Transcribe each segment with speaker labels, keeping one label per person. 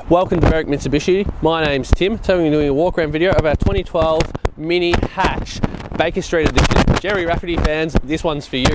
Speaker 1: Welcome to Merrick Mitsubishi. My name's Tim. Today we're doing a walk around video of our 2012 Mini Hatch Baker Street Edition. Jerry Rafferty fans, this one's for you.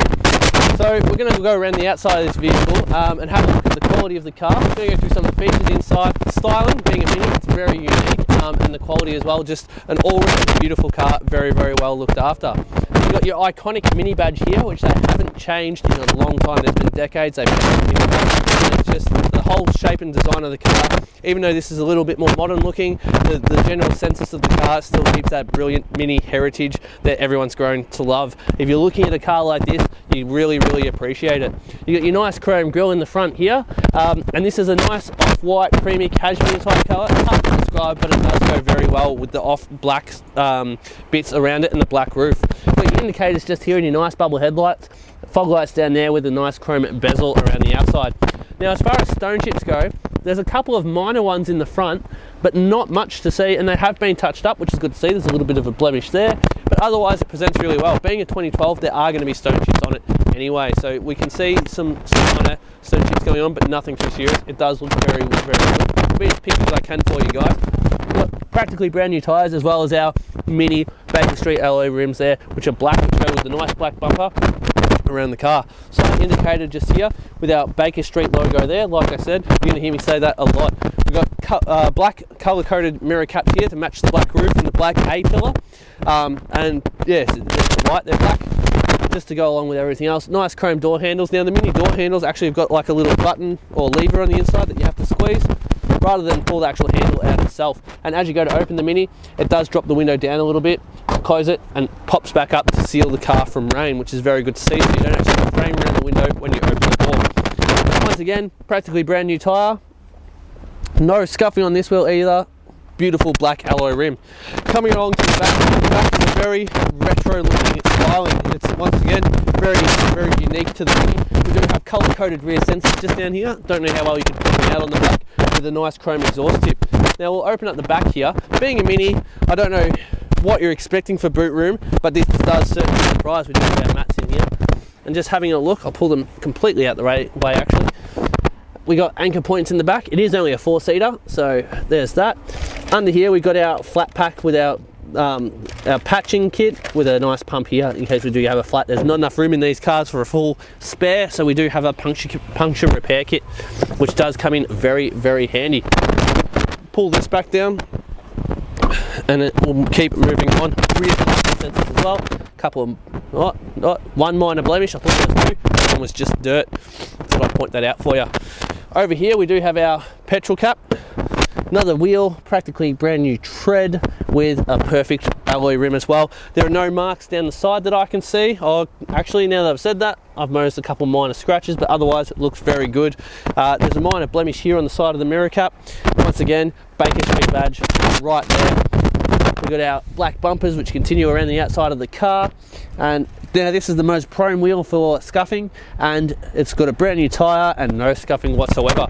Speaker 1: So we're going to go around the outside of this vehicle and have a look at the quality of the car. We're going to go through some of the features inside. Styling, being a Mini, it's very unique, and the quality as well. Just an all-round beautiful car, very, very well looked after. You've got your iconic Mini badge here, which they haven't changed in a long time. There's been decades they've changed Mini badge. It's just the whole shape and design of the car. Even though this is a little bit more modern looking, the general census of the car still keeps that brilliant Mini heritage that everyone's grown to love. If you're looking at a car like this, you really appreciate it. You got your nice chrome grille in the front here, and this is a nice off-white creamy cashmere type colour. It's hard to describe, but it does go very well with the off-black bits around it and the black roof. Got your indicators just here and your nice bubble headlights, fog lights down there with a nice chrome bezel around the outside. Now, as far as stone chips go, there's a couple of minor ones in the front, but not much to see, and they have been touched up, which is good to see. There's a little bit of a blemish there, but otherwise it presents really well. Being a 2012, there are going to be stone chips on it anyway, so we can see some minor stone chips going on, but nothing too serious. It does look very good. I'll be as picky as I can for you guys. We've got practically brand new tyres, as well as our Mini Baker Street alloy rims there, which are black, which go with the nice black bumper around the car. So indicated just here with our Baker Street logo there. Like I said, you're going to hear me say that a lot. We've got black colour-coded mirror caps here to match the black roof and the black A-pillar. And yeah, it's the white, they're black, just to go along with everything else. Nice chrome door handles. Now the Mini door handles actually have got like a little button or lever on the inside that you have to squeeze, rather than pull the actual handle out itself. And as you go to open the Mini, it does drop the window down a little bit, close it, and pops back up to seal the car from rain, which is very good to see, so you don't actually have rain around the window when you open the door. Once again, practically brand new tyre. No scuffing on this wheel either. Beautiful black alloy rim. Coming along to the back is a very retro looking styling. It's once again very unique to the Mini. We do have colour coded rear sensors just down here. Don't know how well you can pick them out on the back, with a nice chrome exhaust tip. Now we'll open up the back here. Being a Mini, I don't know what you're expecting for boot room, but this does certainly surprise. We do have our mats in here, and just having a look, I'll pull them completely out the way actually. We got anchor points in the back. It is only a 4-seater, so there's that. Under here we got our flat pack with our patching kit with a nice pump here in case we do have a flat. There's not enough room in these cars for a full spare, so we do have a puncture repair kit, which does come in very handy. Pull this back down, and it will keep moving on. Rear parking sensors as well. Couple of one minor blemish. I thought there was two. One was just dirt. Thought I'd point that out for you. Over here we do have our petrol cap. Another wheel, practically brand new tread with a perfect alloy rim as well. There are no marks down the side that I can see. Oh, actually, now that I've said that, I've noticed a couple minor scratches, but otherwise it looks very good. There's a minor blemish here on the side of the mirror cap. Once again, Baker Street badge right there. We've got our black bumpers which continue around the outside of the car, and now this is the most prone wheel for scuffing, and it's got a brand new tyre and no scuffing whatsoever.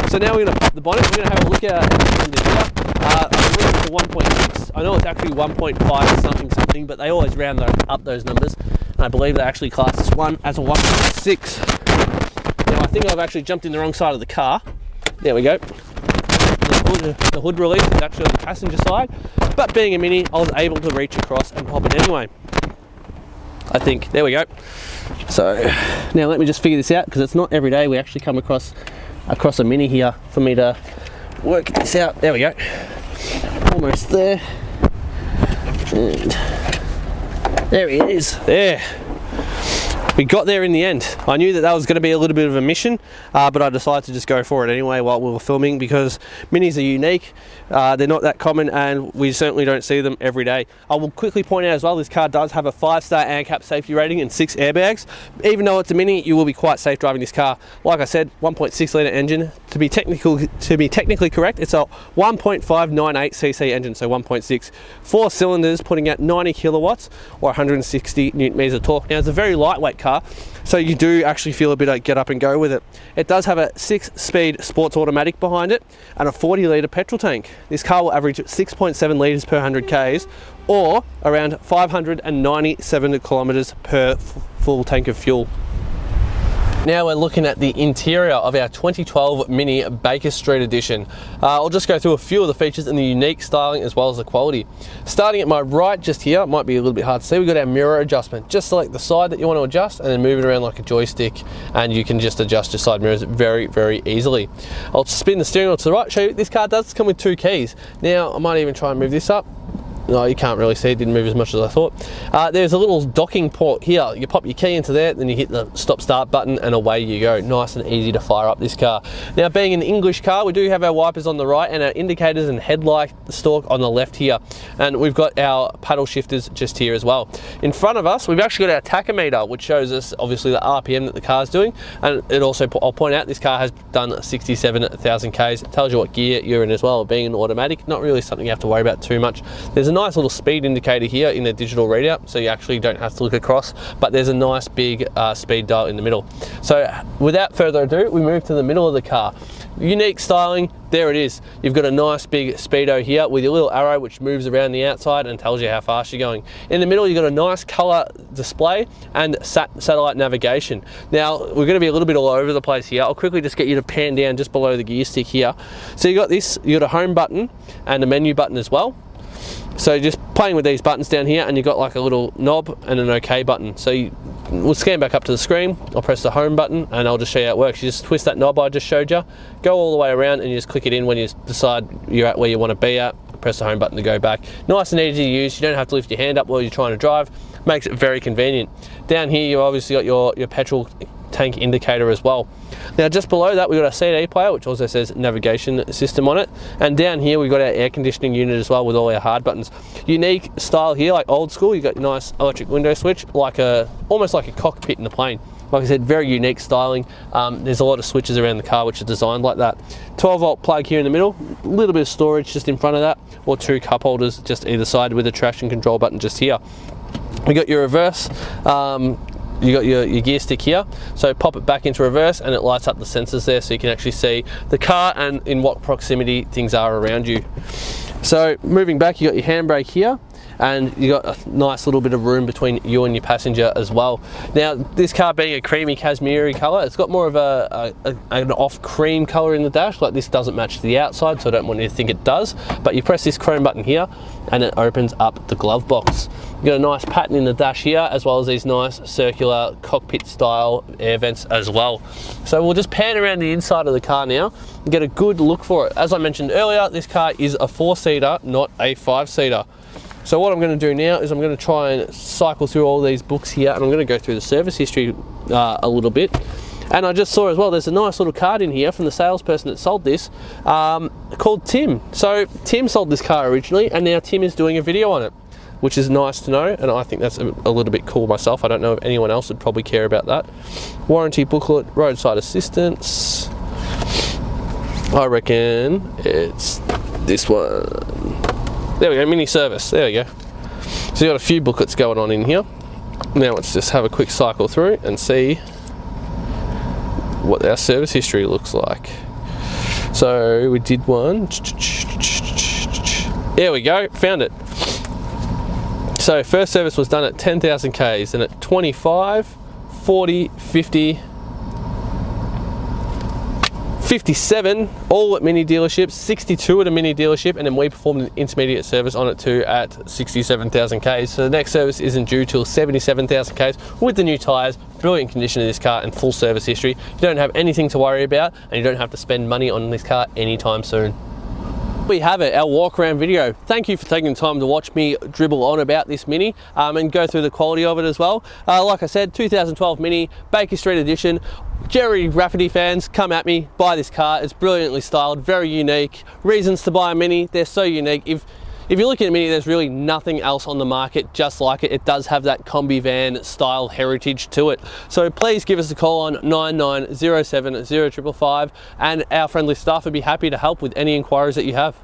Speaker 1: So now we're going to pop the bonnet. We're going to have a look at it under here. I believe it's a 1.6. I know it's actually 1.5 something, but they always round up those numbers, and I believe they actually class this one as a 1.6. Now I think I've actually jumped in the wrong side of the car. There we go. The hood release is actually on the passenger side, but being a Mini, I was able to reach across and pop it anyway. I think, there we go. So now let me just figure this out, because it's not every day we actually come across a Mini here for me to work this out. There we go. Almost there. And there he is. There. We got there in the end. I knew that was going to be a little bit of a mission, but I decided to just go for it anyway while we were filming, because Minis are unique. They're not that common, and we certainly don't see them every day. I will quickly point out as well, this car does have a 5-star ANCAP safety rating and 6 airbags. Even though it's a Mini, you will be quite safe driving this car. Like I said, 1.6 litre engine. To be technically correct, it's a 1.598cc engine, so 1.6. 4 cylinders, putting out 90 kilowatts or 160 newton meters of torque. Now, it's a very lightweight car, so you do actually feel a bit like get up and go with it. It does have a 6-speed sports automatic behind it and a 40-litre petrol tank. This car will average 6.7 litres per 100 k's, or around 597 kilometres per full tank of fuel. Now we're looking at the interior of our 2012 Mini Baker Street Edition. I'll just go through a few of the features and the unique styling as well as the quality. Starting at my right just here, it might be a little bit hard to see, we've got our mirror adjustment. Just select the side that you want to adjust and then move it around like a joystick, and you can just adjust your side mirrors very, very easily. I'll spin the steering wheel to the right, show you this car does come with 2 keys. Now I might even try and move this up. No, you can't really see, it didn't move as much as I thought. There's a little docking port here. You pop your key into there, then you hit the stop start button and away you go. Nice and easy to fire up this car. Now, being an English car, we do have our wipers on the right and our indicators and headlight stalk on the left here. And we've got our paddle shifters just here as well. In front of us, we've actually got our tachometer, which shows us obviously the RPM that the car's doing. And it also, I'll point out, this car has done 67,000 Ks. It tells you what gear you're in as well. Being an automatic, not really something you have to worry about too much. There's a nice little speed indicator here in the digital readout, so you actually don't have to look across, but there's a nice big speed dial in the middle. So without further ado, we move to the middle of the car. Unique styling, there it is. You've got a nice big speedo here with your little arrow which moves around the outside and tells you how fast you're going. In the middle, you've got a nice color display and satellite navigation. Now, we're going to be a little bit all over the place here. I'll quickly just get you to pan down just below the gear stick here. So you got this, you got a home button and a menu button as well. So just playing with these buttons down here, and you've got like a little knob and an OK button. So we'll scan back up to the screen, I'll press the home button and I'll just show you how it works. You just twist that knob I just showed you, go all the way around and you just click it in when you decide you're at where you want to be at, press the home button to go back. Nice and easy to use, you don't have to lift your hand up while you're trying to drive, makes it very convenient. Down here you've obviously got your petrol tank indicator as well. Now just below that we've got a CD player which also says navigation system on it, and down here we've got our air conditioning unit as well with all our hard buttons. Unique style here, like old school, you've got your nice electric window switch, like almost like a cockpit in the plane. Like I said, very unique styling. There's a lot of switches around the car which are designed like that. 12-volt plug here in the middle, a little bit of storage just in front of that, or 2 cup holders just either side with a traction control button just here. We got your reverse, you got your gear stick here, so pop it back into reverse and it lights up the sensors there so you can actually see the car and in what proximity things are around you. So moving back, you got your handbrake here, and you got a nice little bit of room between you and your passenger as well. Now this car being a creamy cashmere colour, it's got more of an off cream colour in the dash. Like this doesn't match the outside, so I don't want you to think it does, but you press this chrome button here and it opens up the glove box. You've got a nice pattern in the dash here, as well as these nice circular cockpit style air vents as well. So we'll just pan around the inside of the car now and get a good look for it. As I mentioned earlier, this car is a 4-seater, not a 5-seater. So what I'm going to do now is I'm going to try and cycle through all these books here, and I'm going to go through the service history a little bit. And I just saw as well, there's a nice little card in here from the salesperson that sold this, called Tim. So Tim sold this car originally, and now Tim is doing a video on it, which is nice to know, and I think that's a little bit cool myself. I don't know if anyone else would probably care about that. Warranty booklet, roadside assistance. I reckon it's this one. There we go, mini service, there we go. So you've got a few booklets going on in here. Now let's just have a quick cycle through and see what our service history looks like. So we did one. There we go, found it. So first service was done at 10,000 Ks, and at 25, 40, 50, 57, all at Mini dealerships, 62 at a Mini dealership, and then we performed an intermediate service on it too at 67,000 Ks. So the next service isn't due till 77,000 Ks with the new tyres, brilliant condition of this car and full service history. You don't have anything to worry about, and you don't have to spend money on this car anytime soon. We have it, our walk around video. Thank you for taking the time to watch me dribble on about this Mini and go through the quality of it as well. Like I said, 2012 Mini, Baker Street Edition. Jerry Rafferty fans, come at me, buy this car. It's brilliantly styled, very unique. Reasons to buy a Mini, they're so unique. If you're looking at Mini, there's really nothing else on the market just like it. It does have that combi van style heritage to it. So please give us a call on 9907 0555, and our friendly staff would be happy to help with any inquiries that you have.